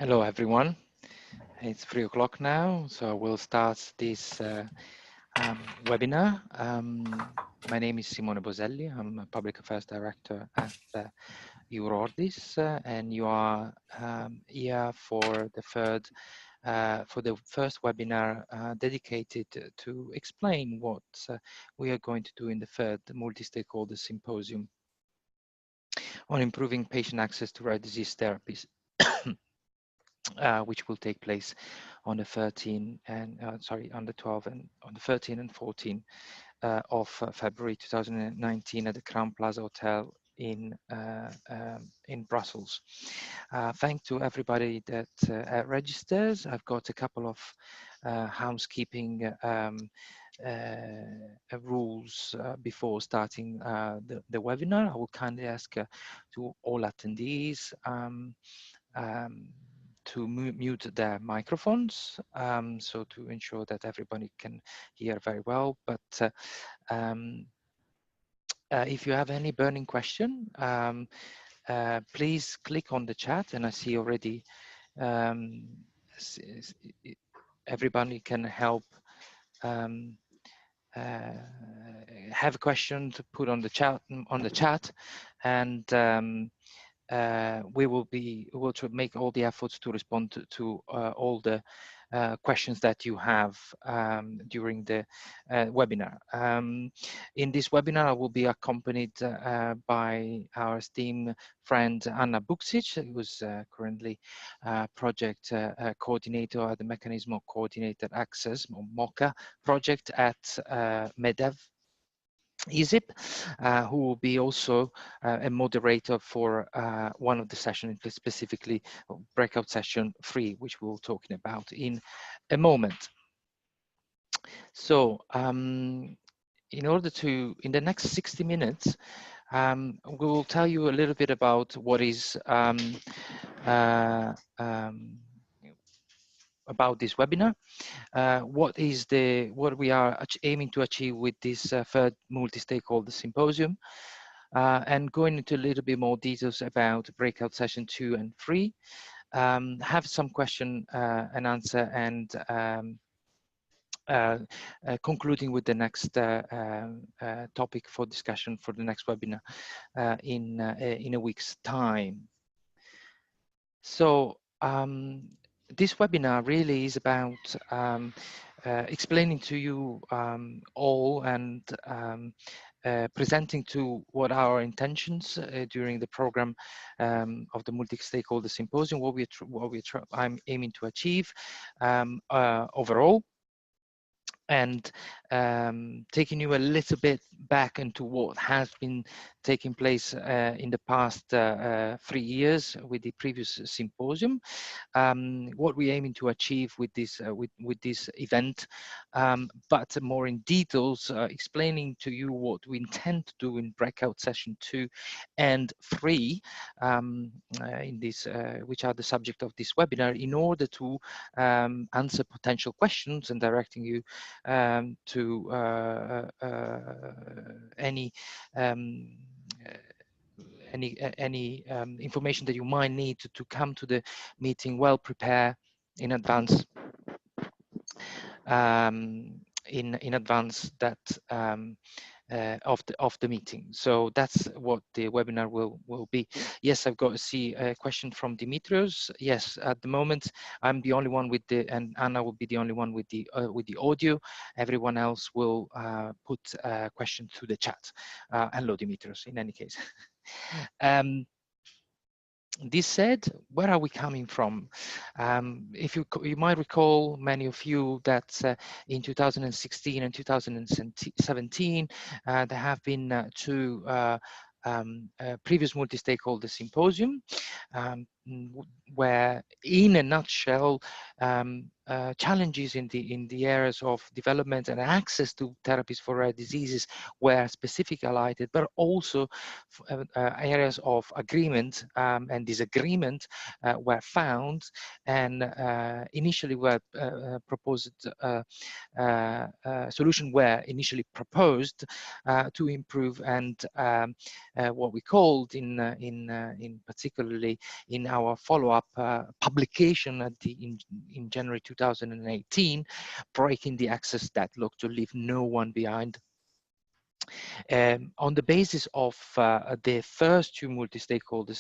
Hello everyone, it's 3 o'clock now, so we'll start this webinar. My name is Simone Boselli, I'm a Public Affairs Director at EURORDIS, and you are here for the first webinar dedicated to explain what we are going to do in the third Multi-Stakeholder Symposium on improving patient access to rare disease therapies. Which will take place on the 13 and on the 12 and on the 13 and 14 of February 2019 at the Crown Plaza Hotel in Brussels. Thanks to everybody that registers. I've got a couple of housekeeping rules before starting the webinar. I will kindly ask to all attendees to mute their microphones, so to ensure that everybody can hear very well. But if you have any burning question, please click on the chat, and I see already everybody can help have a question to put on the chat, and we will make all the efforts to respond to all the questions that you have during the webinar. In this webinar, I will be accompanied by our esteemed friend Anna Buksic, who is currently project coordinator at the Mechanism of Coordinated Access, or MOCA project at MEDEV ESIP, who will be also a moderator for one of the sessions, specifically breakout session 3, which we'll talking about in a moment. So in the next 60 minutes, we will tell you a little bit about what is about this webinar, what we are aiming to achieve with this third multi-stakeholder symposium, and going into a little bit more details about breakout session 2 and 3, have some question and answer, and concluding with the next topic for discussion for the next webinar in a week's time. So this webinar really is about explaining to you all and presenting to what our intentions during the program of the Multi-Stakeholder Symposium, I'm aiming to achieve overall, and taking you a little bit back into what has been taking place in the past 3 years with the previous symposium, what we're aiming to achieve with this event, but more in details, explaining to you what we intend to do in breakout session 2 and 3, in this, which are the subject of this webinar, in order to answer potential questions and directing you to any information that you might need to come to the meeting well prepared in advance, in advance that of the meeting. So that's what the webinar will be. Yes, I've got to see a question from Dimitrios. Yes, at the moment I'm the only one with the, and Anna will be the only one with the audio. Everyone else will put a question to the chat. Hello, Dimitrios. In any case. This said, where are we coming from? If you might recall, many of you, that in 2016 and 2017, there have been 2 previous multi-stakeholder symposium, where, in a nutshell, challenges in the areas of development and access to therapies for rare diseases were specifically highlighted, but also areas of agreement and disagreement were found, and initially were proposed solutions were initially proposed to improve, and what we called in particularly in our follow-up publication in January 2018, Breaking the Access Deadlock to Leave No One Behind. On the basis of the first two multi-stakeholder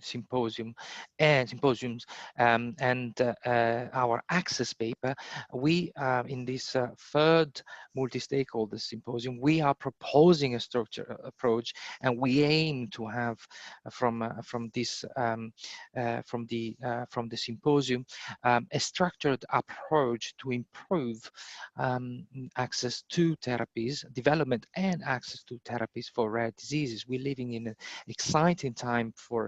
symposiums and our access paper, we in this third multi-stakeholder symposium, we are proposing a structured approach, and we aim to have from the symposium a structured approach to improve access to therapies, development and access to therapies for rare diseases. We're living in an exciting time for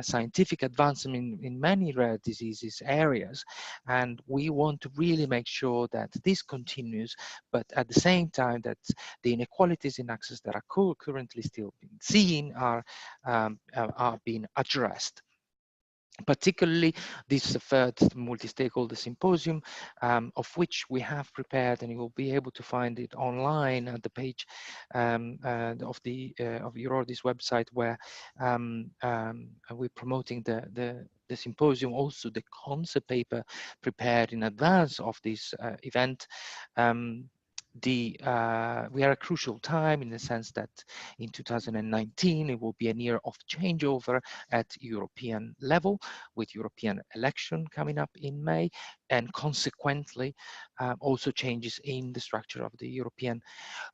scientific advancement in many rare diseases areas, and we want to really make sure that this continues, but at the same time that the inequalities in access that are currently still being seen are being addressed. Particularly this third multi-stakeholder symposium, of which we have prepared, and you will be able to find it online at the page of EURORDIS website, where we're promoting the symposium, also the concept paper prepared in advance of this event. We are a crucial time in the sense that in 2019 it will be a year of changeover at European level, with European election coming up in May, and consequently also changes in the structure of the European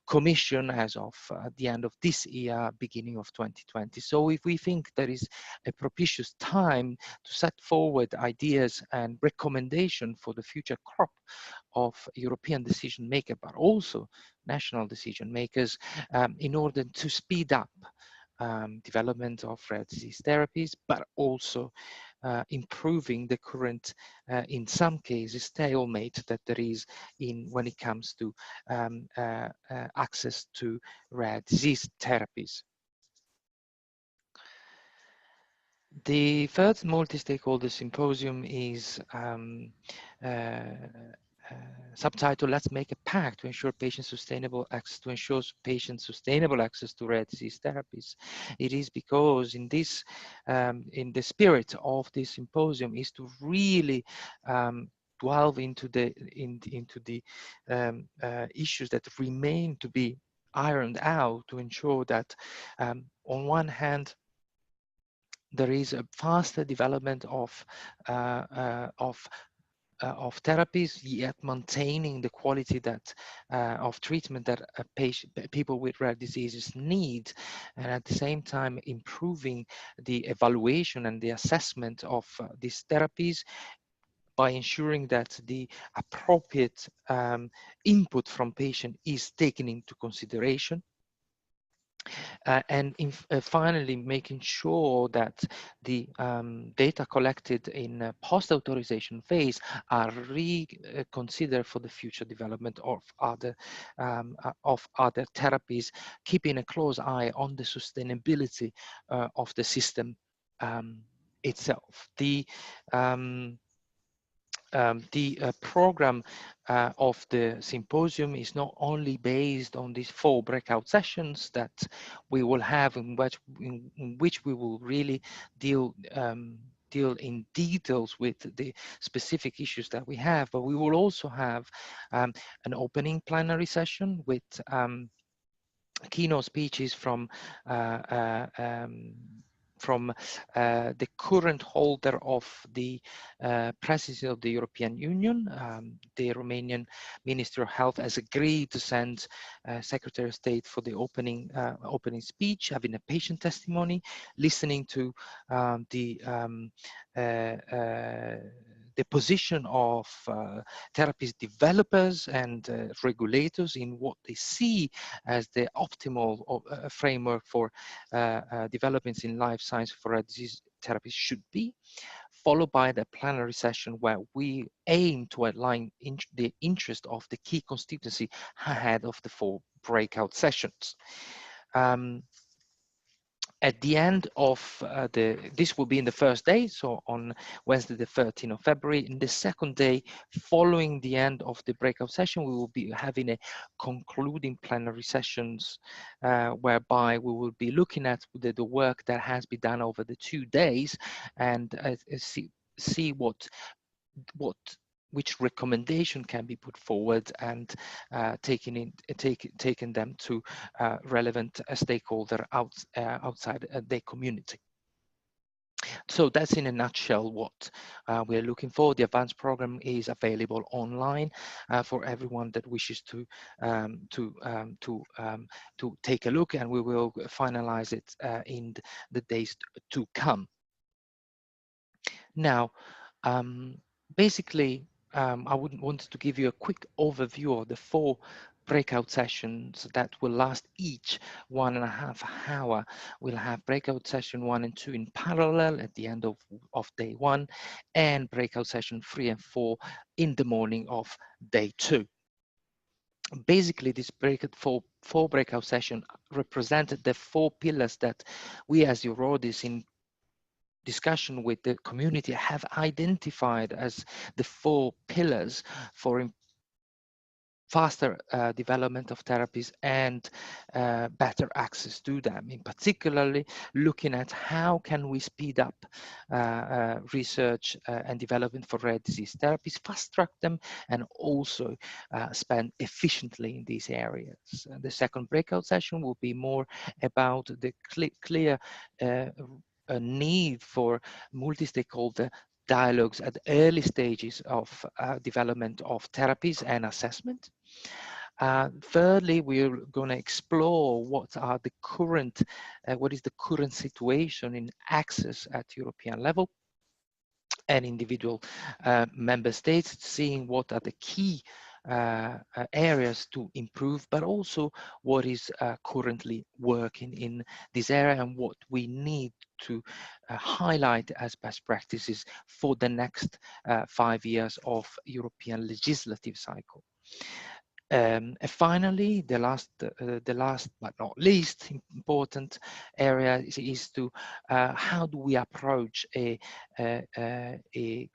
Commission as of the end of this year, beginning of 2020. So if we think there is a propitious time to set forward ideas and recommendation for the future crop of European decision maker, but also national decision makers, in order to speed up development of rare disease therapies, but also improving the current, in some cases, stalemate that there is when it comes to access to rare disease therapies. The third multi-stakeholder symposium is subtitle, Let's Make a Pact to ensure patient sustainable access to rare disease therapies. It is because in this, in the spirit of this symposium, is to really delve into the issues that remain to be ironed out, to ensure that on one hand there is a faster development of therapies, yet maintaining the quality that of treatment that people with rare diseases need, and at the same time improving the evaluation and the assessment of these therapies by ensuring that the appropriate input from patient is taken into consideration. And finally, making sure that the data collected in post-authorization phase are reconsidered for the future development of other therapies, keeping a close eye on the sustainability of the system itself. The program of the symposium is not only based on these 4 breakout sessions that we will have, in which we will really deal in details with the specific issues that we have, but we will also have an opening plenary session with keynote speeches from the current holder of the presidency of the European Union. The Romanian Minister of Health has agreed to send Secretary of State for the opening speech, having a patient testimony, listening to the position of therapies developers and regulators in what they see as the optimal framework for developments in life science for rare disease therapies should be, followed by the plenary session where we aim to outline the interest of the key constituency ahead of the 4 breakout sessions. At the end of this will be in the first day, so on Wednesday the 13th of February. In the second day, following the end of the breakout session, we will be having a concluding plenary sessions whereby we will be looking at the work that has been done over the 2 days and see which recommendation can be put forward and taking them to relevant stakeholder outside the community. So that's in a nutshell what we're looking for. The advanced program is available online for everyone that wishes to take a look, and we will finalize it in the days to come. Now, basically, I would want to give you a quick overview of the 4 breakout sessions that will last each 1.5 hours. We'll have breakout session 1 and 2 in parallel at the end of day 1, and breakout session 3 and 4 in the morning of day 2. Basically, this four breakout session represented the 4 pillars that we as EURORDIS in discussion with the community have identified as the 4 pillars for faster development of therapies and better access to them, in particularly looking at how can we speed up research and development for rare disease therapies, fast track them, and also spend efficiently in these areas. The second breakout session will be more about the clear a need for multi-stakeholder dialogues at early stages of development of therapies and assessment. Thirdly, we're going to explore what is the current situation in access at European level and individual member states, seeing what are the key areas to improve, but also what is currently working in this area and what we need to highlight as best practices for the next 5 years of European legislative cycle. And finally, the last but not least important area is to how do we approach a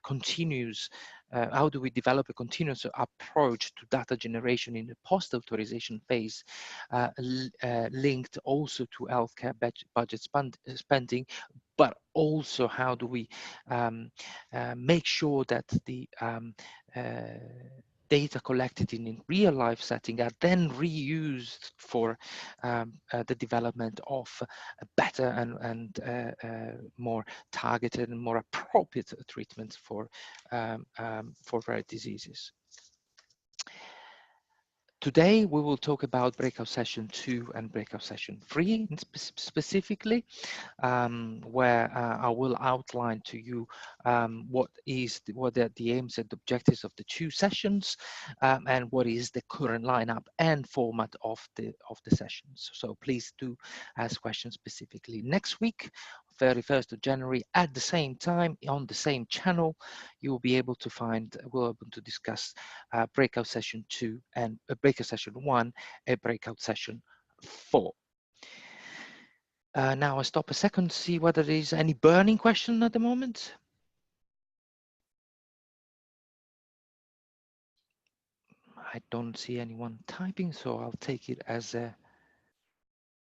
continuous how do we develop a continuous approach to data generation in the post-authorization phase, linked also to healthcare budget spending, but also how do we make sure that the data collected in real life setting are then reused for the development of better and more targeted and more appropriate treatments for rare diseases. Today, we will talk about breakout session 2 and breakout session 3 specifically, where I will outline to you what are the aims and objectives of the 2 sessions, and what is the current lineup and format of the sessions. So please do ask questions specifically. Next week, 31st of January, at the same time on the same channel, you will be able to discuss breakout session 2 and breakout session 1, a breakout session 4. Now I stop a second to see whether there is any burning question at the moment. I don't see anyone typing, so I'll take it as a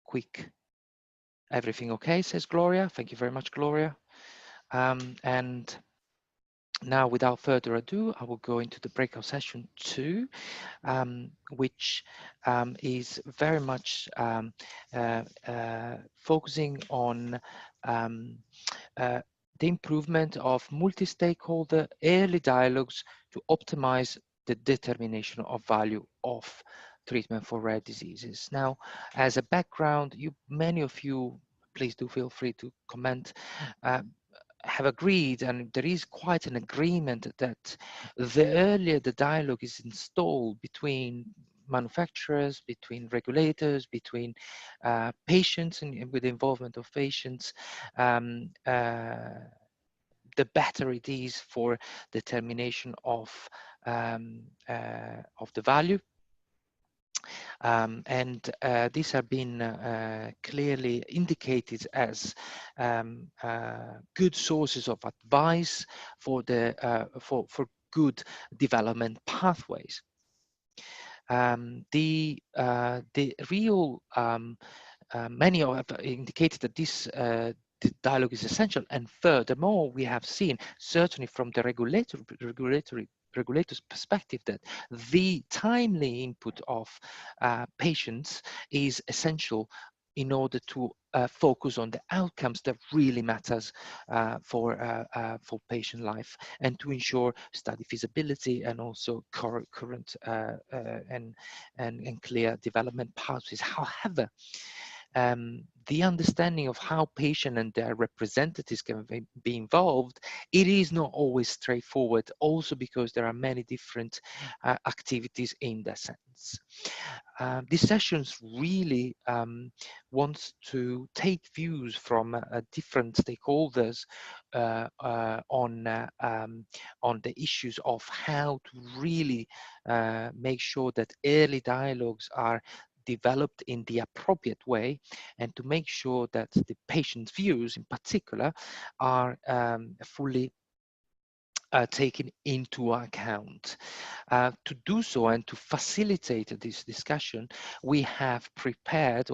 quick everything okay, says Gloria. Thank you very much, Gloria. And now, without further ado, I will go into the breakout session 2, which is very much focusing on the improvement of multi-stakeholder early dialogues to optimize the determination of value of treatment for rare diseases. Now, as a background, many of you, please do feel free to comment, have agreed, and there is quite an agreement that the earlier the dialogue is installed between manufacturers, between regulators, between patients, and with the involvement of patients, the better it is for determination of the value. These have been clearly indicated as good sources of advice for the for good development pathways. The real many have indicated that this the dialogue is essential, and furthermore, we have seen, certainly from the regulators' perspective, that the timely input of patients is essential in order to focus on the outcomes that really matters for patient life, and to ensure study feasibility and also current and clear development pathways. However, the understanding of how patient and their representatives can be involved, it is not always straightforward, also because there are many different activities in that sense. These sessions really wants to take views from different stakeholders on the issues of how to really make sure that early dialogues are developed in the appropriate way, and to make sure that the patient's views in particular are fully taken into account. To do so and to facilitate this discussion, we have prepared,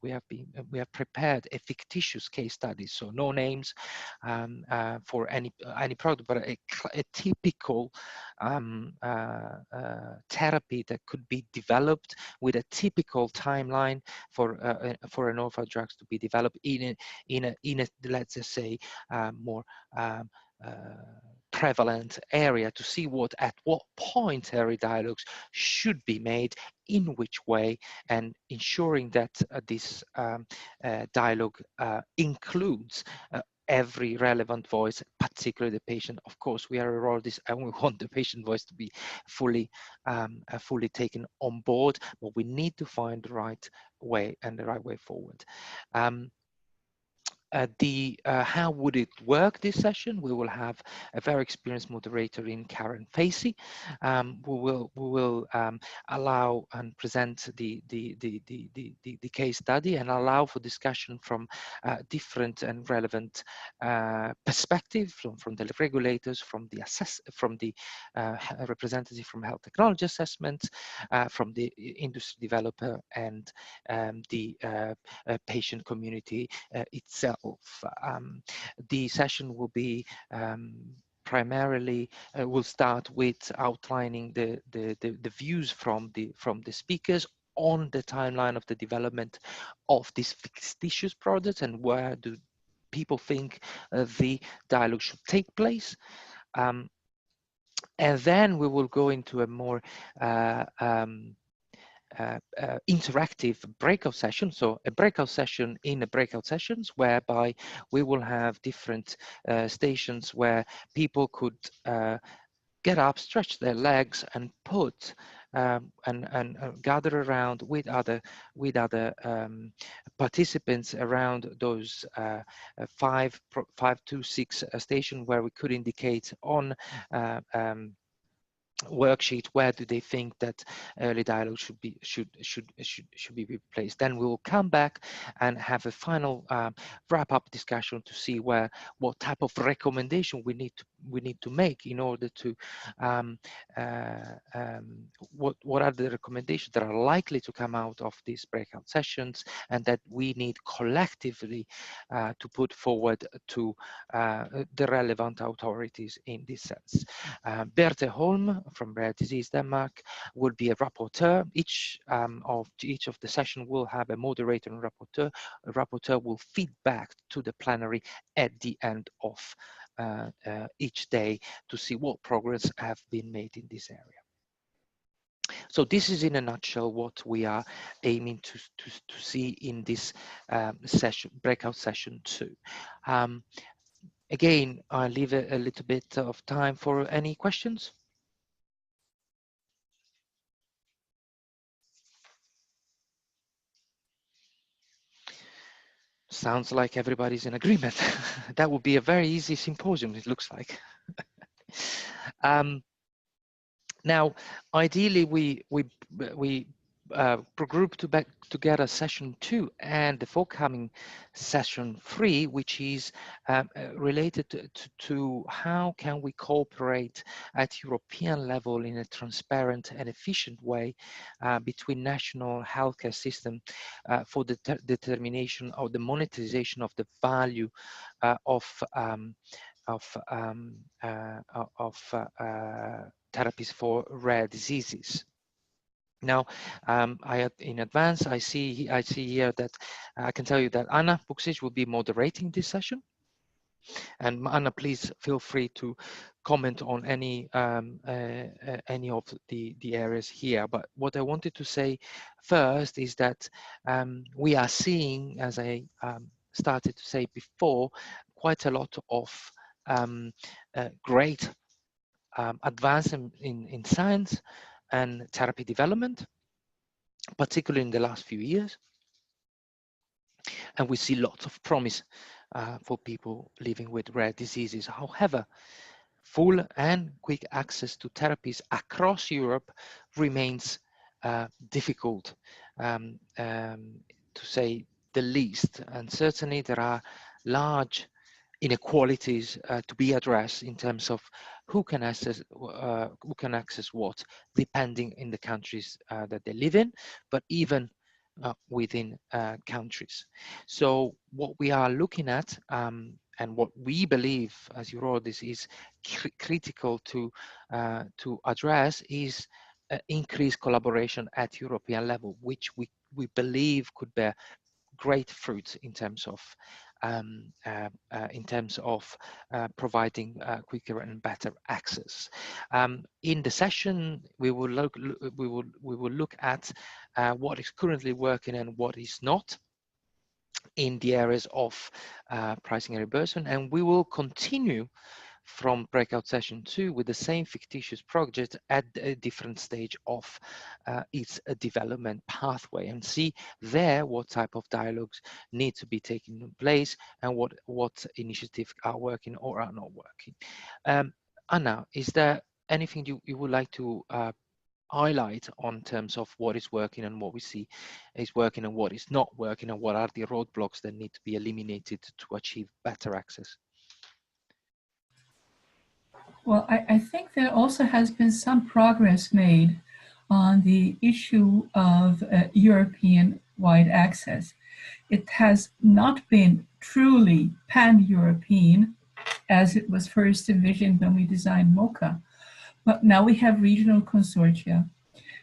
we have prepared a fictitious case study. So no names for any product, but a typical therapy that could be developed with a typical timeline for an orphan drugs to be developed in a let's just say more prevalent area, to see at what point early dialogues should be made, in which way, and ensuring that this dialogue includes every relevant voice, particularly the patient. Of course, we are EURORDIS and we want the patient voice to be fully taken on board, but we need to find the right way and the right way forward. How would it work this session? We will have a very experienced moderator in Karen Facey. We will allow and present the case study, and allow for discussion from different and relevant perspectives from the regulators, from the representative from health technology assessment, from the industry developer, and the patient community itself. The session will be primarily will start with outlining the views from the speakers on the timeline of the development of this fictitious product, and where do people think the dialogue should take place. And then we will go into a more interactive breakout session. So a breakout session in a breakout sessions, whereby we will have different stations where people could get up, stretch their legs, and put and gather around with other participants around those 5 to 6 stations, where we could indicate on worksheet where do they think that early dialogue should be replaced. Then we will come back and have a final wrap-up discussion to see what type of recommendation we need to make in order to what are the recommendations that are likely to come out of these breakout sessions, and that we need collectively to put forward to the relevant authorities in this sense. Berthe Holm from Rare Disease Denmark will be a rapporteur. Each of the session will have a moderator and rapporteur. A rapporteur will feed back to the plenary at the end of each day to see what progress have been made in this area. So this is in a nutshell what we are aiming to see in this breakout session 2. Again, I'll leave a little bit of time for any questions. Sounds like everybody's in agreement. That would be a very easy symposium, it looks like. Now, ideally, we group back together session 2 and the forthcoming session 3, which is related to how can we cooperate at European level in a transparent and efficient way between national healthcare system for the determination of the monetization of the value of therapies for rare diseases. Now, in advance, I see here that I can tell you that Anna Buksic will be moderating this session. And Anna, please feel free to comment on any of the areas here. But what I wanted to say first is that we are seeing, as I started to say before, quite a lot of great advance in science and therapy development, particularly in the last few years. And we see lots of promise for people living with rare diseases. However, full and quick access to therapies across Europe remains difficult, to say the least. And certainly there are large inequalities to be addressed in terms of who can access what, depending in the countries that they live in, but even within countries. So what we are looking at and what we believe as EURORDIS is critical to address is increased collaboration at European level, which we believe could bear great fruits in terms of providing quicker and better access. In the session, we will look at what is currently working and what is not in the areas of pricing and reimbursement, and we will continue from breakout session 2 with the same fictitious project at a different stage of its development pathway, and see there what type of dialogues need to be taken in place and what initiatives are working or are not working. Anna, is there anything you would like to highlight on terms of what is working and what we see is working and what is not working, and what are the roadblocks that need to be eliminated to achieve better access? Well, I think there also has been some progress made on the issue of European-wide access. It has not been truly pan-European as it was first envisioned when we designed MOCA, but now we have regional consortia.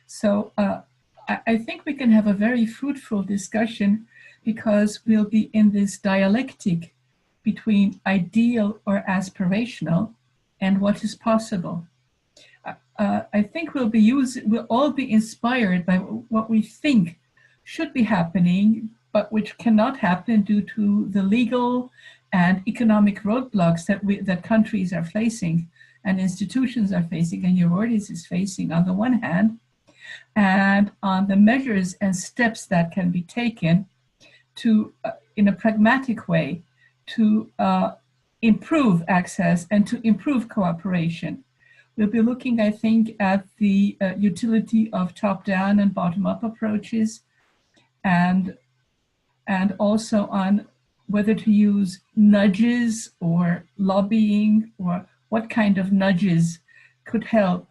So I think we can have a very fruitful discussion, because we'll be in this dialectic between ideal or aspirational and what is possible. I think we'll all be inspired by what we think should be happening, but which cannot happen due to the legal and economic roadblocks that countries are facing and institutions are facing, and EURORDIS is facing on the one hand, and on the measures and steps that can be taken to, in a pragmatic way, to improve access and to improve cooperation. We'll be looking, I think, at the utility of top-down and bottom-up approaches, and also on whether to use nudges or lobbying, or what kind of nudges could help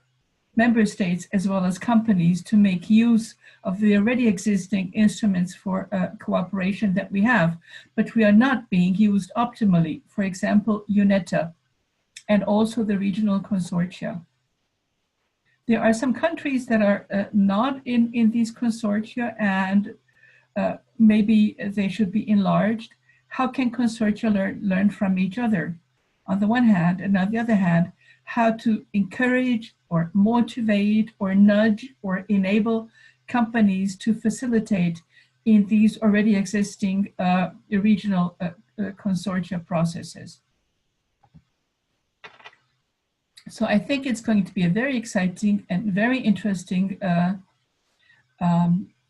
member states as well as companies to make use of the already existing instruments for cooperation that we have, but we are not being used optimally. For example, UNETA, and also the regional consortia. There are some countries that are not in these consortia, and maybe they should be enlarged. How can consortia learn from each other, on the one hand, and on the other hand, how to encourage or motivate or nudge or enable companies to facilitate in these already existing regional consortia processes. So I think it's going to be a very exciting and very interesting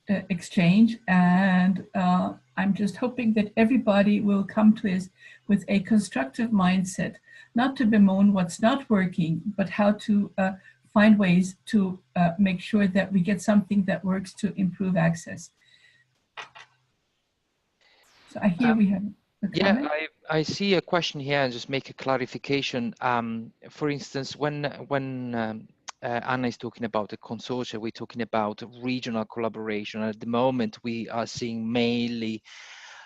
exchange, and I'm just hoping that everybody will come to this with a constructive mindset, not to bemoan what's not working, but how to find ways to make sure that we get something that works to improve access. So I hear we have a Yeah, comment. I see a question here and just make a clarification. For instance, when Anna is talking about the consortia, we're talking about regional collaboration. At the moment, we are seeing mainly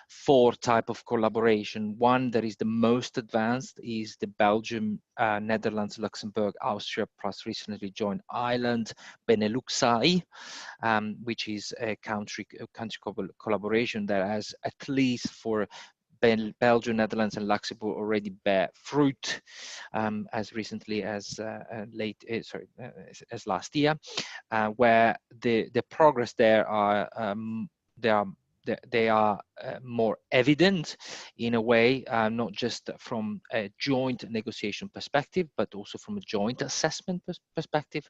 4 types of collaboration. One that is the most advanced is the Belgium, Netherlands, Luxembourg, Austria, plus recently joined Ireland, Beneluxai, which is a country collaboration that has, at least for Belgium, Netherlands, and Luxembourg, already bear fruit as recently as as last year, where the progress there are they are more evident in a way, not just from a joint negotiation perspective, but also from a joint assessment perspective,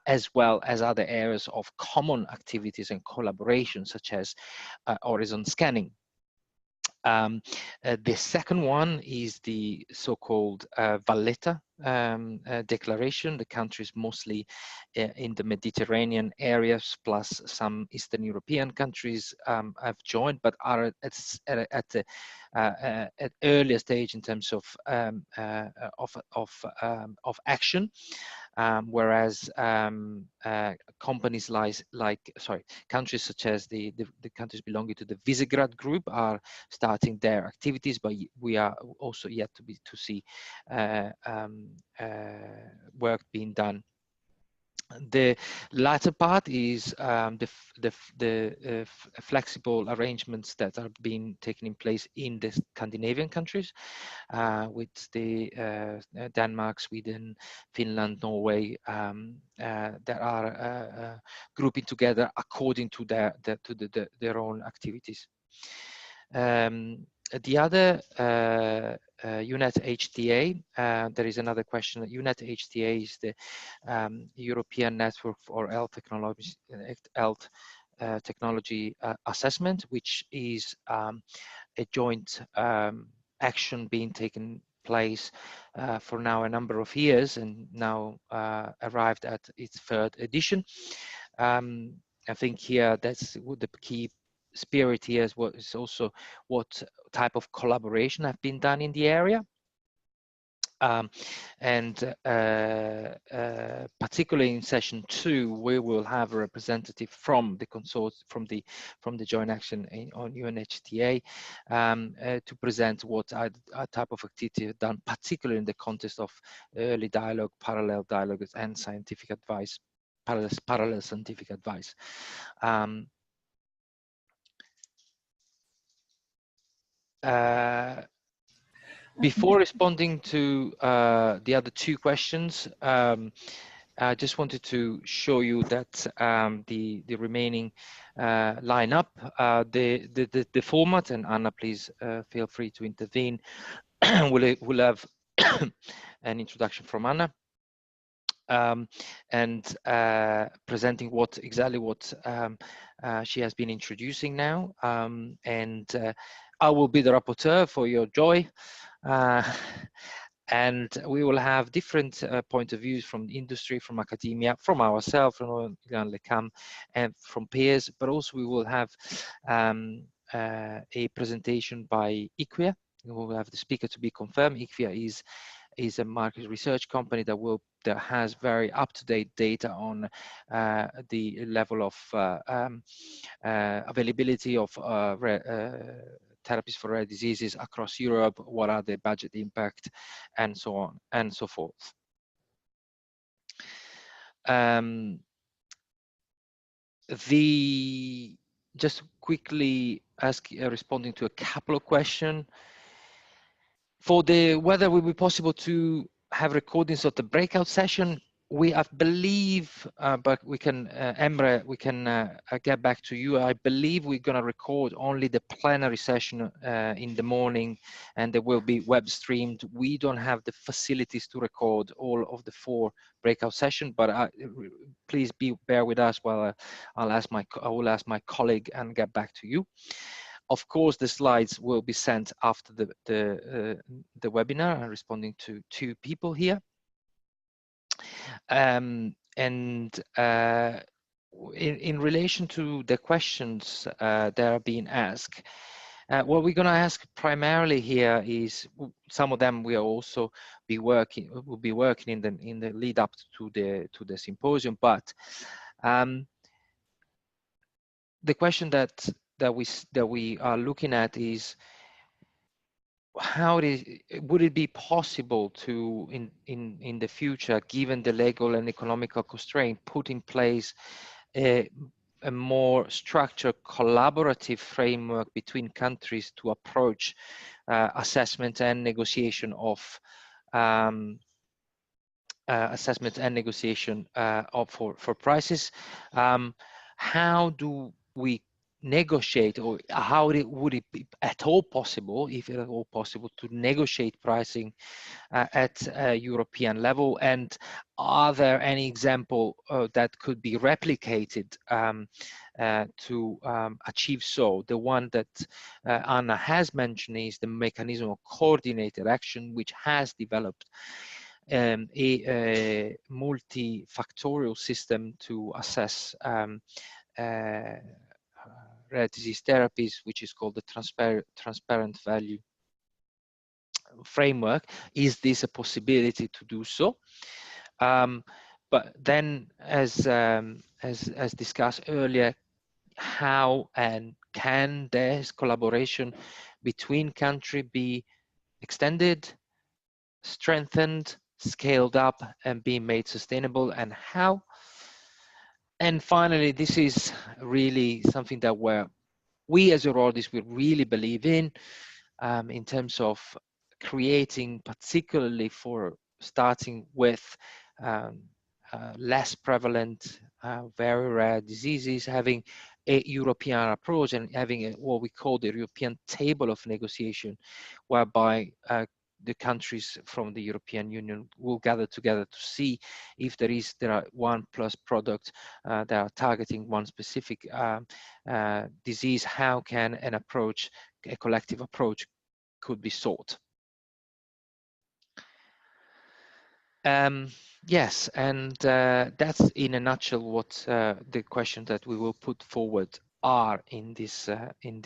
as well as other areas of common activities and collaboration, such as horizon scanning. The second one is the so-called Valletta declaration. The countries mostly in the Mediterranean areas, plus some Eastern European countries have joined, but are at earlier stage in terms of action. Whereas countries such as the countries belonging to the Visegrad group are starting their activities, but we are also yet to see work being done. The latter part is the flexible arrangements that are being taken in place in the Scandinavian countries, with the Denmark, Sweden, Finland, Norway, that are grouping together according to their own activities. The other UNET-HTA, there is another question. UNET-HTA is the European Network for Health Technology Assessment, which is a joint action being taken place for now a number of years, and now arrived at its 3rd edition. I think here that's the key spirit here is also what type of collaboration have been done in the area. Particularly in session 2, we will have a representative from the from the joint action on UNHTA to present what our type of activity done, particularly in the context of early dialogue, parallel dialogues, and scientific advice, parallel scientific advice. Before responding to the other 2 questions, I just wanted to show you that the remaining lineup, the format, and Anna, please feel free to intervene. We'll have an introduction from Anna, and presenting exactly what she has been introducing now, and I will be the rapporteur for your joy. And we will have different point of views from the industry, from academia, from ourselves, from LECAM, and from peers, but also we will have a presentation by IQVIA. We will have the speaker to be confirmed. IQVIA is a market research company that has very up-to-date data on the level of availability of therapies for rare diseases across Europe, what are the budget impact, and so on and so forth. Just quickly responding to a couple of questions. For whether it will be possible to have recordings of the breakout session, I believe, but we can, Emre, we can get back to you. I believe we're going to record only the plenary session in the morning, and they will be web streamed. We don't have the facilities to record all of the 4 breakout sessions, but please bear with us while I will ask my colleague and get back to you. Of course, the slides will be sent after the webinar. I'm responding to 2 people here. And in relation to the questions that are being asked, what we're going to ask primarily here is some of them we will be working in the lead up to the symposium, but the question that we are looking at is would it be possible to in the future, given the legal and economical constraint, put in place a more structured collaborative framework between countries to approach assessment and negotiation of for prices? How do we negotiate, or how would it be at all possible, if at all possible, to negotiate pricing at a European level? And are there any example that could be replicated to achieve so? The one that Anna has mentioned is the mechanism of coordinated action, which has developed a multifactorial system to assess rare disease therapies, which is called the transparent value framework. Is this a possibility to do so? But then, as discussed earlier, how and can this collaboration between countries be extended, strengthened, scaled up, and be made sustainable, and how? And finally, this is really something that we as EURORDIS we really believe in terms of creating, particularly for starting with less prevalent, very rare diseases, having a European approach and having what we call the European table of negotiation, whereby the countries from the European Union will gather together to see if there are 1+ products that are targeting one specific disease. How can a collective approach could be sought? Yes, and that's in a nutshell what the questions that we will put forward are in this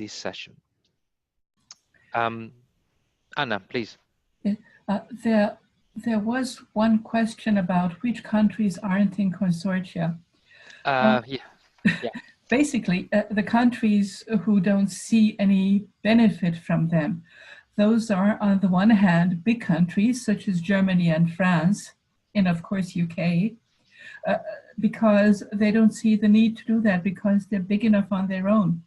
session. Anna, please. There was one question about which countries aren't in consortia. Yeah. Basically, the countries who don't see any benefit from them. Those are, on the one hand, big countries such as Germany and France, and of course UK, because they don't see the need to do that because they're big enough on their own.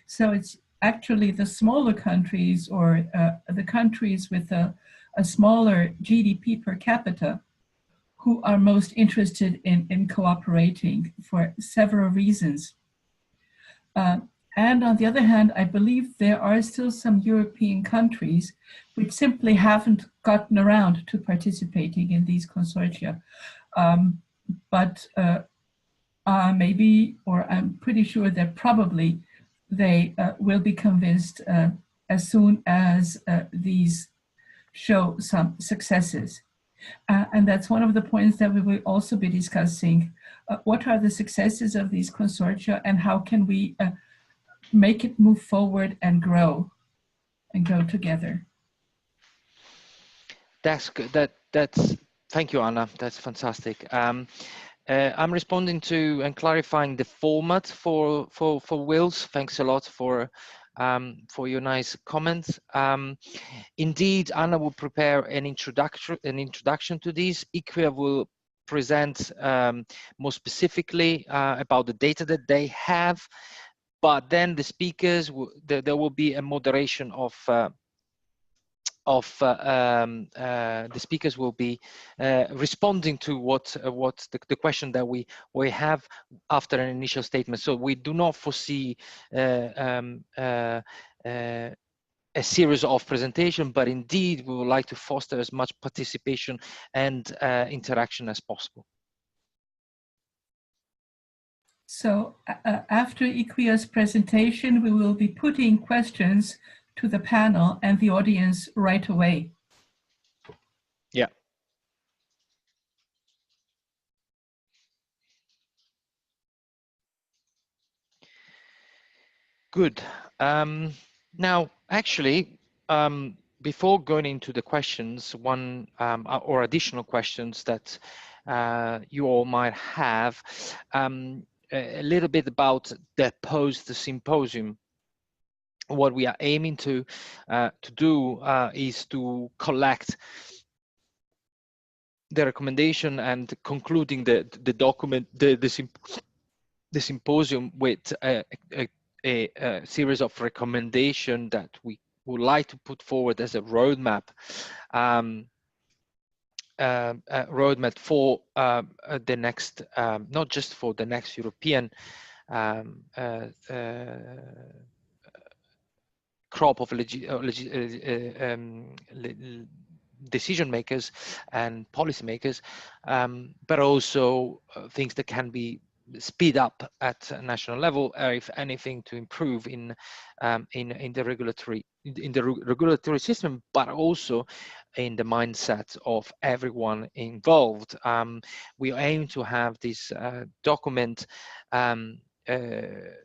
So it's actually the smaller countries, or the countries with a smaller GDP per capita, who are most interested in cooperating for several reasons. And on the other hand, I believe there are still some European countries which simply haven't gotten around to participating in these consortia. But maybe, or I'm pretty sure that probably they will be convinced as soon as these show some successes. And that's one of the points that we will also be discussing. What are the successes of these consortia, and how can we make it move forward and grow together? That's good. Thank you, Anna. That's fantastic. I'm responding to and clarifying the format for Wills. Thanks a lot for your nice comments. Indeed, Anna will prepare an introduction to this. IQVIA will present more specifically about the data that they have, but then the speakers, there will be a moderation of the speakers will be responding to what the question that we have after an initial statement. So we do not foresee a series of presentation, but indeed we would like to foster as much participation and interaction as possible. So after IQVIA's presentation, we will be putting questions to the panel and the audience right away. Yeah. Good. Now, actually, before going into the questions, one or additional questions that you all might have, a little bit about the post-symposium. What we are aiming to do is to collect the recommendation and concluding the document, the symposium with a series of recommendations that we would like to put forward as a roadmap, roadmap for the next, not just for the next European crop of decision makers and policy makers, but also things that can be speed up at a national level, if anything, to improve in the regulatory system, but also in the mindset of everyone involved. We aim to have this document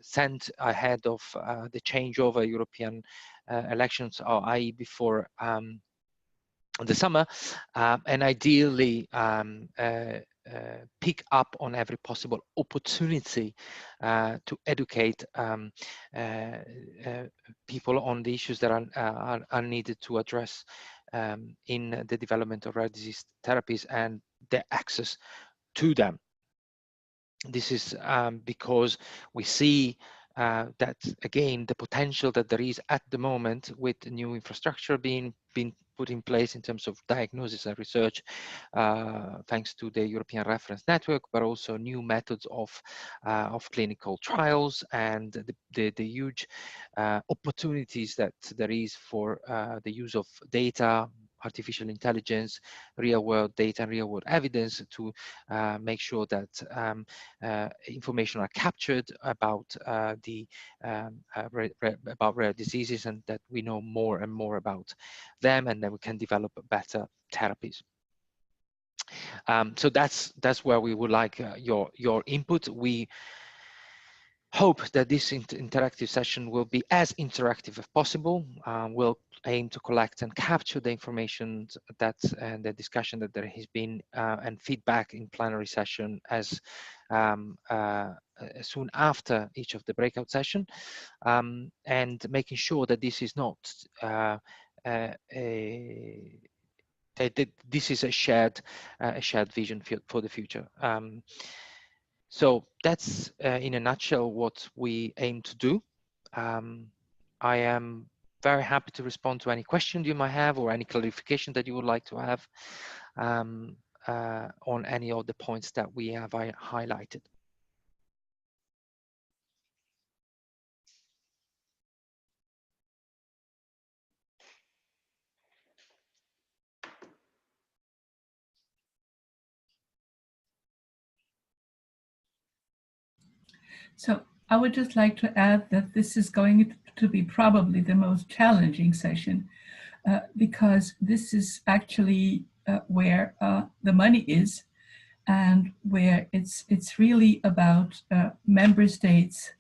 sent ahead of the changeover European elections, or i.e. before the summer, and ideally pick up on every possible opportunity to educate people on the issues that are needed to address in the development of rare disease therapies and the access to them. This is because we see that, again, the potential that there is at the moment with new infrastructure being put in place in terms of diagnosis and research, thanks to the European Reference Network, but also new methods of clinical trials, and the huge opportunities that there is for the use of data, artificial intelligence, real-world data, and real-world evidence to make sure that information are captured about about rare diseases, and that we know more and more about them, and then we can develop better therapies. So that's where we would like your input. We hope that this interactive session will be as interactive as possible. We'll aim to collect and capture the information and the discussion that there has been and feedback in plenary session as soon after each of the breakout session, and making sure that this is not this is a shared vision for the future. So that's in a nutshell what we aim to do. I am very happy to respond to any question you might have, or any clarification that you would like to have on any of the points that we have highlighted. So I would just like to add that this is going to be probably the most challenging session, because this is actually where the money is, and where it's really about member states'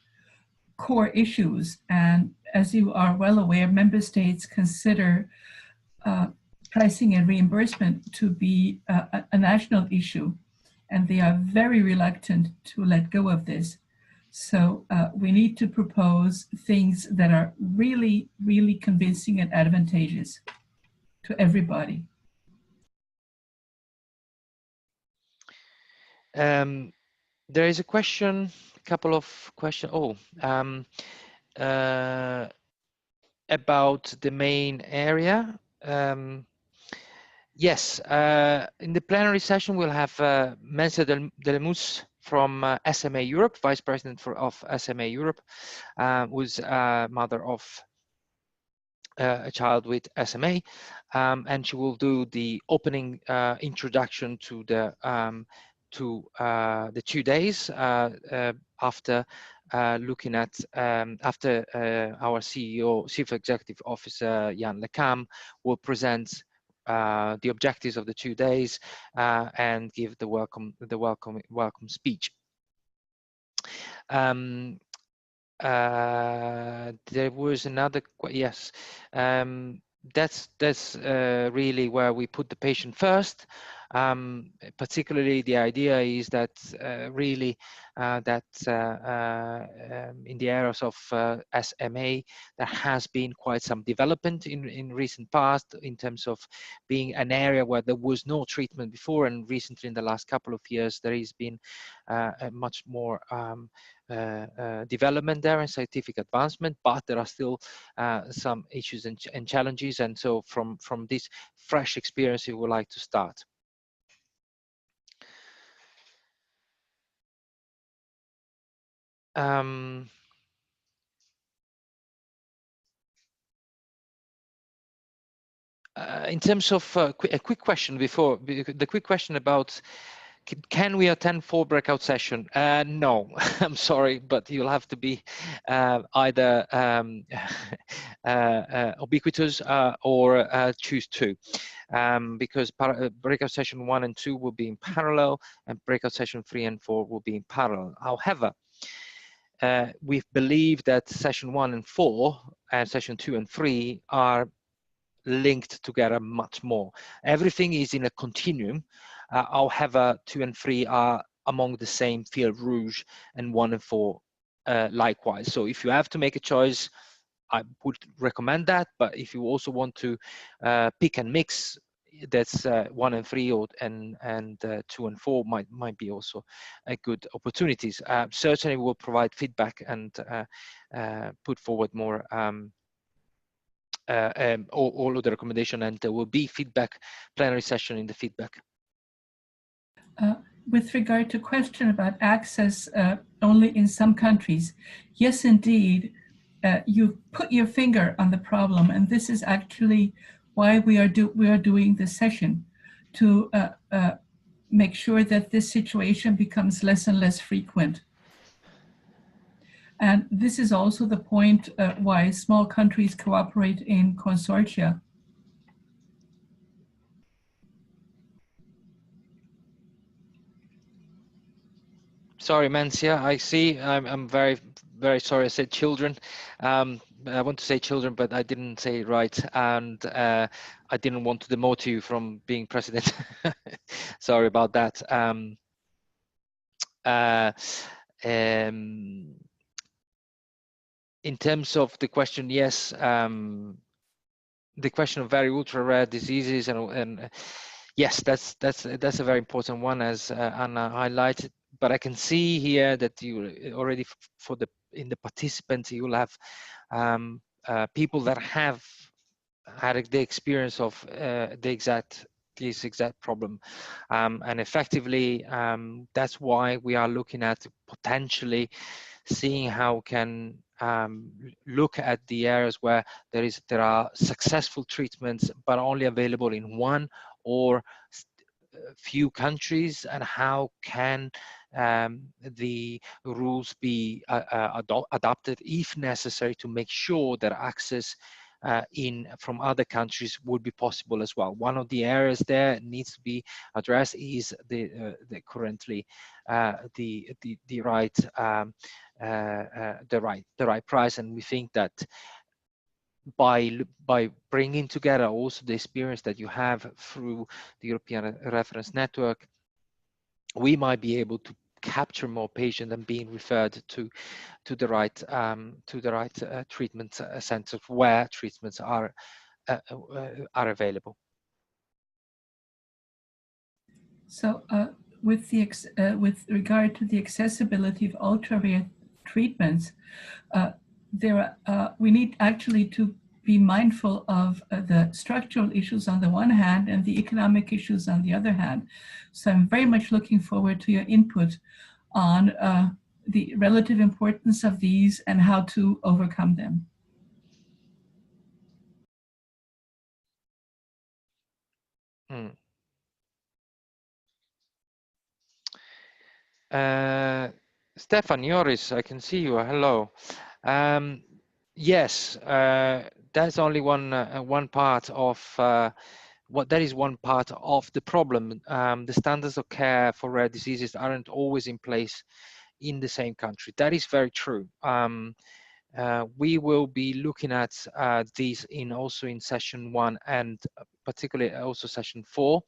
core issues. And as you are well aware, member states consider pricing and reimbursement to be a national issue, and they are very reluctant to let go of this. So we need to propose things that are really, really convincing and advantageous to everybody. There is a question, a couple of questions. About the main area. Yes, in the plenary session, we'll have Mensa Delemus from SMA Europe, Vice President of SMA Europe, who's mother of a child with SMA, and she will do the opening introduction to the 2 days after looking at after our CEO, Chief Executive Officer Jan Lecam will present the objectives of the 2 days and give the welcome speech. There was another, yes. That's really where we put the patient first. Particularly, the idea is that really that in the areas of SMA, there has been quite some development in recent past in terms of being an area where there was no treatment before, and recently in the last couple of years there has been a much more development there and scientific advancement, but there are still some issues and challenges. And so from this fresh experience, we would like to start. In terms of a quick question before, the quick question about can we attend full breakout session? No, I'm sorry, but you'll have to be either ubiquitous or choose two, because breakout session 1 and 2 will be in parallel, and breakout session 3 and 4 will be in parallel. However, we believe that session 1 and 4 and session 2 and 3 are linked together much more. Everything is in a continuum. However, 2 and 3 are among the same field rouge, and 1 and 4 likewise. So if you have to make a choice, I would recommend that. But if you also want to pick and mix, that's 1 and 3 or and 2 and 4 might be also a good opportunities. Certainly, we'll provide feedback and put forward more. All of the recommendation, and there will be feedback plenary session in the feedback. With regard to question about access only in some countries, yes, indeed, you put your finger on the problem, and this is actually why we are doing this session, to make sure that this situation becomes less and less frequent. And this is also the point why small countries cooperate in consortia. Sorry, Mancia, I see. I'm very, very sorry I said children. I want to say children, but I didn't say it right. And I didn't want to demote you from being president. Sorry about that. In terms of the question, yes, the question of very ultra rare diseases, and yes, that's a very important one, as Anna highlighted. But I can see here that you already in the participants, you will have people that have had the experience of this exact problem, and effectively that's why we are looking at potentially seeing how we can look at the areas where there are successful treatments but only available in one or few countries, and how can the rules be adopted if necessary to make sure that access from other countries would be possible as well. One of the areas there needs to be addressed is the currently the right price, and we think that by bringing together also the experience that you have through the European Reference Network, we might be able to capture more patients and being referred to the right treatment centers where treatments are available. So with regard to the accessibility of ultra rare treatments, we need actually to be mindful of the structural issues on the one hand and the economic issues on the other hand. So I'm very much looking forward to your input on the relative importance of these and how to overcome them. Stefan Joris, I can see you. Hello. Yes, that's only one part of that is one part of the problem. The standards of care for rare diseases aren't always in place in the same country. That is very true. We will be looking at these also in session 1 and particularly also session 4,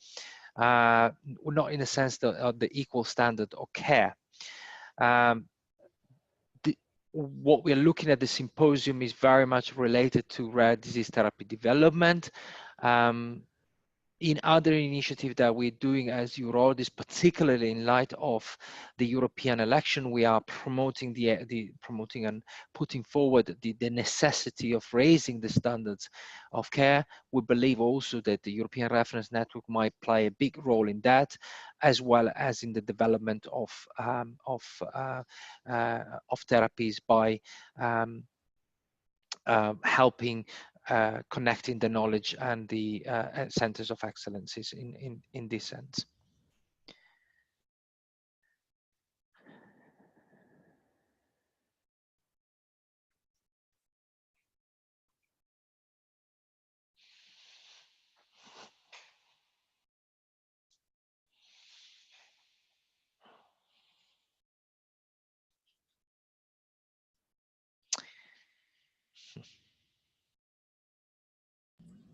not in the sense of the equal standard of care. What we're looking at the symposium is very much related to rare disease therapy development. In other initiatives that we're doing as EURORDIS, particularly in light of the European election, we are promoting promoting and putting forward the necessity of raising the standards of care. We believe also that the European Reference Network might play a big role in that, as well as in the development of therapies by helping connecting the knowledge and the centers of excellences in this sense.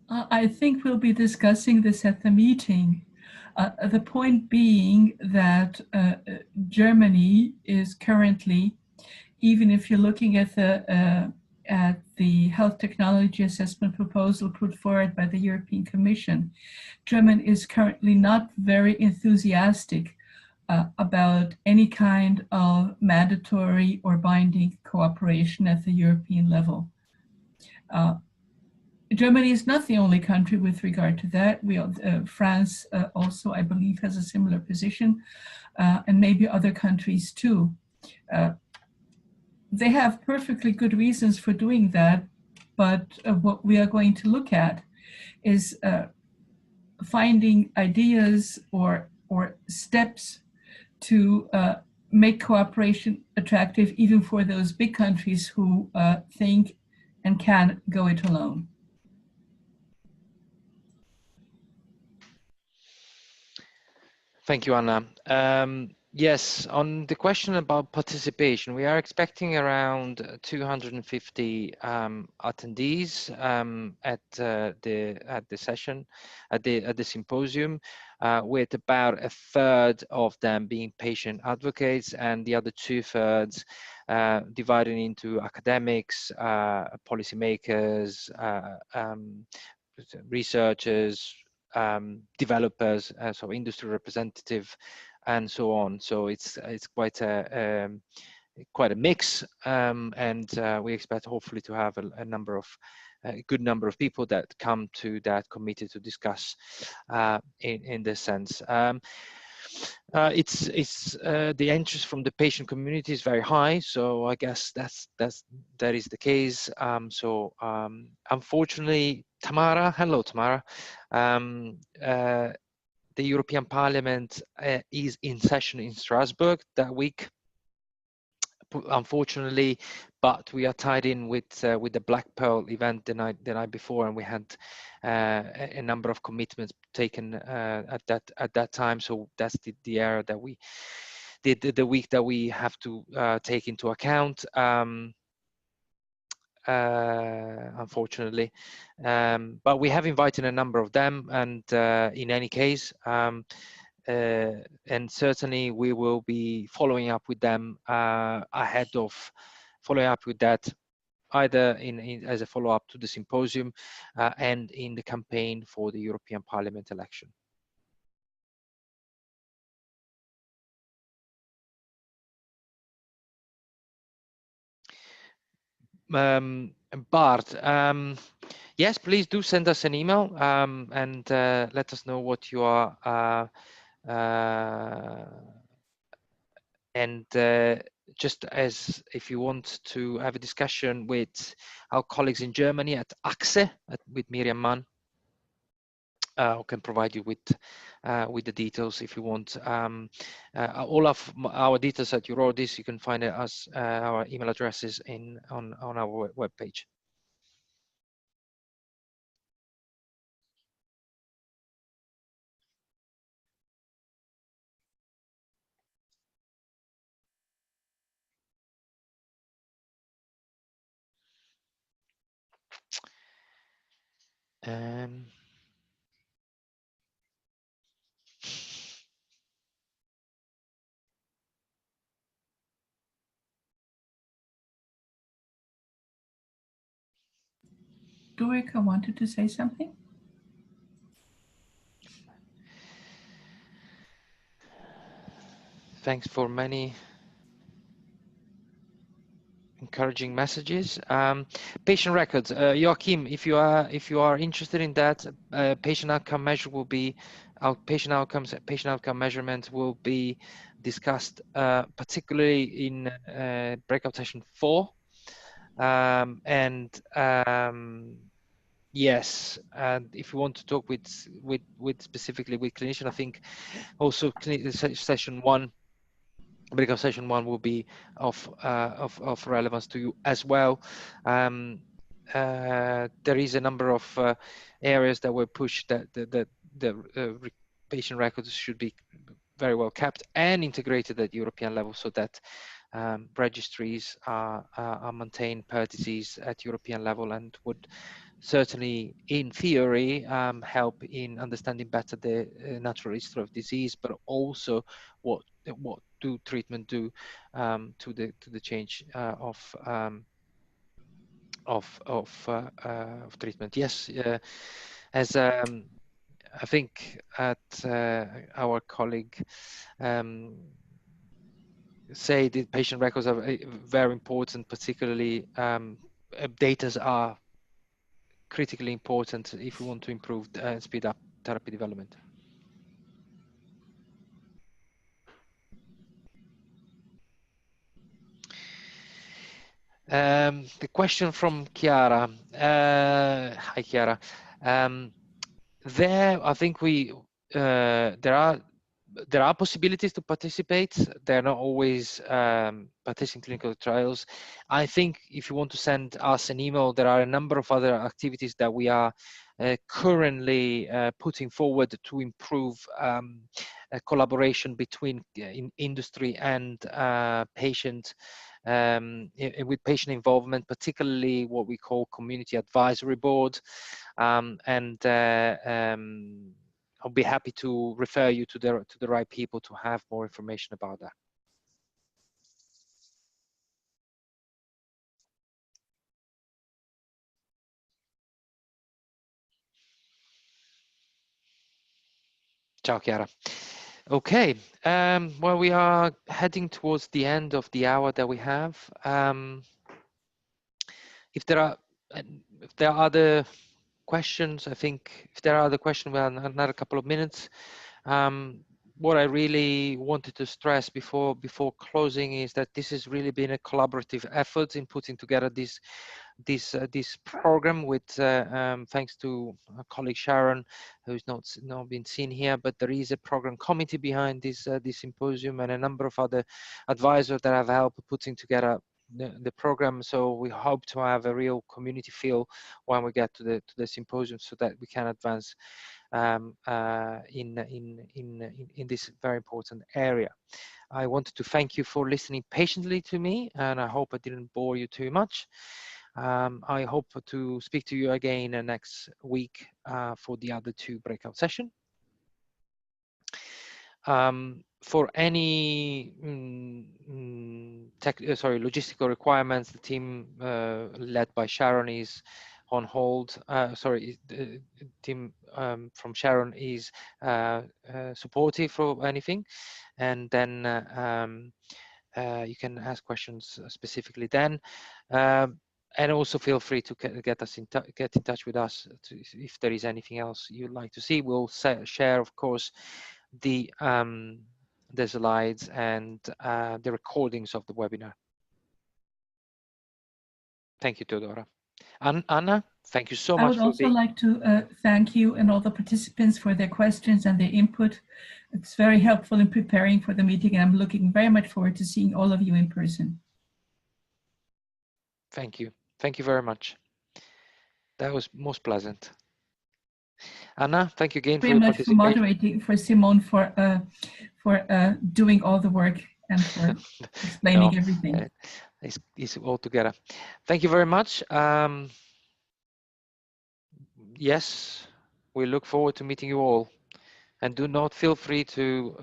I think we'll be discussing this at the meeting. The point being that Germany is currently, even if you're looking at the health technology assessment proposal put forward by the European Commission, Germany is currently not very enthusiastic about any kind of mandatory or binding cooperation at the European level. Germany is not the only country with regard to that. France also, I believe, has a similar position, and maybe other countries too. They have perfectly good reasons for doing that, but what we are going to look at is finding ideas or steps to make cooperation attractive even for those big countries who think and can go it alone. Thank you, Anna. Yes, on the question about participation, we are expecting around 250 attendees at the session, at the symposium, with about a third of them being patient advocates and the other 2/3 divided into academics, policymakers, researchers, developers, so industry representative, and so on. So it's quite a mix, and we expect hopefully to have a good number of people that come to that committee to discuss in this sense. The interest from the patient community is very high, so I guess that is the case. Unfortunately, Tamara, hello Tamara. The European Parliament is in session in Strasbourg that week, unfortunately, but we are tied in with the Black Pearl event the night before, and we had a number of commitments taken at that time. So that's the area that we did the week that we have to take into account. Unfortunately, but we have invited a number of them, and in any case, and certainly we will be following up with them ahead of following up with that, either as a follow-up to the symposium and in the campaign for the European Parliament election. Bart, yes, please do send us an email and let us know what you are and just as if you want to have a discussion with our colleagues in Germany at AXE, with Miriam Mann, who can provide you with the details if you want. All of our details at EURORDIS, you can find us our email addresses on our webpage. Um, Dorica wanted to say something. Thanks for many encouraging messages. Patient records, Joachim, if you are interested in that, patient outcome measure will be patient outcome measurement will be discussed particularly in breakout session 4. Yes, and if you want to talk with specifically with clinician, I think also session 1. Breakout session 1 will be of relevance to you as well. There is a number of areas that were pushed that the patient records should be very well kept and integrated at European level, so that registries are maintained per disease at European level, and would certainly, in theory, help in understanding better the natural history of disease, but also what do treatment do to the change of treatment. Yes, as I think at our colleague say, the patient records are very important, particularly data are critically important if we want to improve and speed up therapy development. The question from Chiara. Hi, Chiara. I think there are possibilities to participate. They're not always participating in clinical trials. I think if you want to send us an email, there are a number of other activities that we are currently putting forward to improve collaboration between industry and patient, with patient involvement, particularly what we call community advisory board. I'll be happy to refer you to the right people to have more information about that. Ciao, Chiara. Okay, well, we are heading towards the end of the hour that we have. If there are other questions, I think if there are other questions, we have another couple of minutes. What I really wanted to stress before closing is that this has really been a collaborative effort in putting together this program with thanks to our colleague Sharon, who's not been seen here, but there is a program committee behind this symposium, and a number of other advisors that have helped putting together the program. So we hope to have a real community feel when we get to the symposium, so that we can advance in this very important area. I wanted to thank you for listening patiently to me, and I hope I didn't bore you too much. I hope to speak to you again next week for the other 2 breakout sessions. For any logistical requirements, the team led by Sharon is on hold. The team from Sharon is supportive for anything, and then you can ask questions specifically then. And also feel free to get in touch with us if there is anything else you'd like to see. We'll share, of course, the slides and the recordings of the webinar. Thank you, Teodora. Anna, thank you so much. I would also like to thank you and all the participants for their questions and their input. It's very helpful in preparing for the meeting, and I'm looking very much forward to seeing all of you in person. Thank you. Thank you very much. That was most pleasant. Anna, thank you again for your participation. For moderating, for Simone for doing all the work and for explaining everything. It's all together. Thank you very much. yes, we look forward to meeting you all. And do not feel free to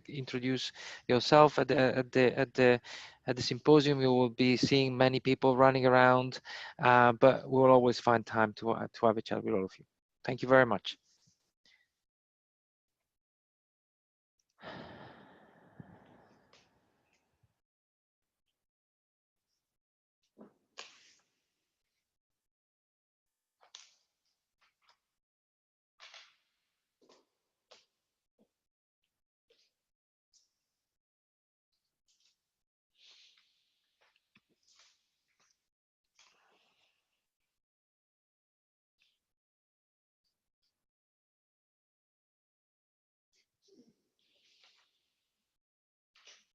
introduce yourself at the symposium. You will be seeing many people running around, but we'll always find time to have a chat with all of you. Thank you very much.